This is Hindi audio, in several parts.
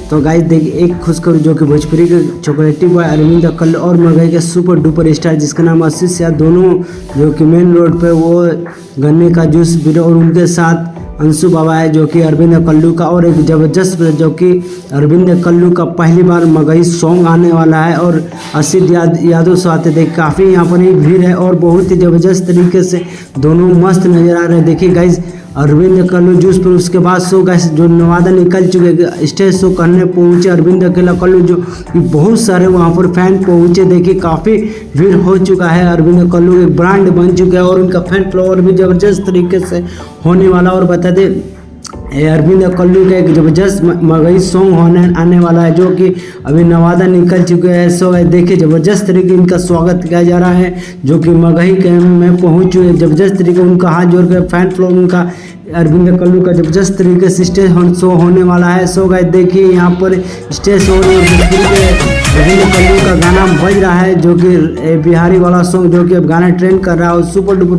तो गाइस देखिए एक खुशखबरी जो कि भोजपुरी के चॉकलेटी बॉय अरविंद अक्कल और मगही के सुपर डुपर स्टार जिसका नाम आशीष यादव दोनों जो कि मेन रोड पे वो गन्ने का जूस पी रहे और उनके साथ अंशु बाबा है जो कि अरविंद अक्कल का और एक ज़बरदस्त जो कि अरविंद अक्कल का पहली बार मगही सॉन्ग आने वाला है और आशीष यादव से आते देख काफ़ी यहाँ पर ही भीड़ है और बहुत ही ज़बरदस्त तरीके से दोनों मस्त नज़र आ रहे हैं। देखिए गाइस अरविंद अक्कल जूस पर उसके बाद शो गाइस जो नवादा निकल चुके स्टेज शो करने पहुंचे अरविंद अक्कल जो बहुत सारे वहां पर फैन पहुंचे। देखिए काफ़ी भीड़ हो चुका है। अरविंद अक्कल एक ब्रांड बन चुका है और उनका फैन फ्लोवर भी ज़बरदस्त तरीके से होने वाला। और बता दें अरविंद अक्कल का एक ज़बरदस्त मगही सॉन्ग आने वाला है जो कि अभी नवादा निकल चुके हैं। सो देखिए ज़बरदस्त तरीके इनका स्वागत किया जा रहा है जो कि मगही के में पहुँच चुके हैं। ज़बरदस्त तरीके उनका हाथ जोड़ कर फैन फ्लोर उनका अरविंद अक्कल का ज़बरदस्त तरीके से स्टेज शो होने वाला है। सो गाइस देखिए यहाँ पर स्टेज शो अरविंद अक्कल का गाना बज रहा है जो कि बिहारी वाला सॉन्ग जो कि अब गाना ट्रेंड कर रहा है और सुपर डुपर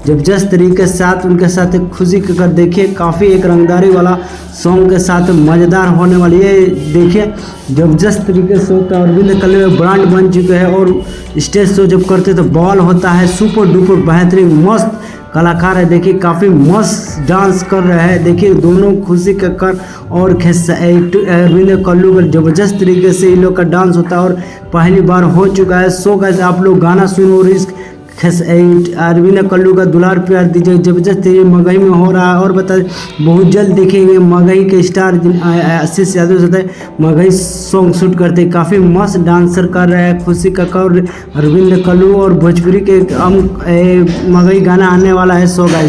ज़बरदस्त तरीके से साथ उनके साथ खुशी कर देखिए काफ़ी एक रंगदारी वाला सॉन्ग के साथ मज़ेदार होने वाली है। देखिए ज़बरदस्त तरीके से होता है। अरविंद अक्कल ब्रांड बन चुके हैं और स्टेज शो जब करते तो बॉल होता है सुपर डुपर बेहतरीन मस्त कलाकार है। देखिए काफ़ी मस्त डांस कर रहे हैं। देखिए दोनों खुशी का कर और अरविंद अक्कल का ज़बरदस्त तरीके से इन लोग का डांस होता है और पहली बार हो चुका है। सो गाइस आप लोग गाना सुनो और इस अरविंद अक्कल का दुलार प्यार दीजिए। ज़बरदस्त मगही में हो रहा है और बता बहुत जल्द देखेंगे मगही के स्टार आशीष यादव से मगही सॉन्ग शूट करते काफ़ी मस्त डांसर कर रहे हैं। खुशी का और अरविंद अक्कल और भोजपुरी के मगही गाना आने वाला है। So guys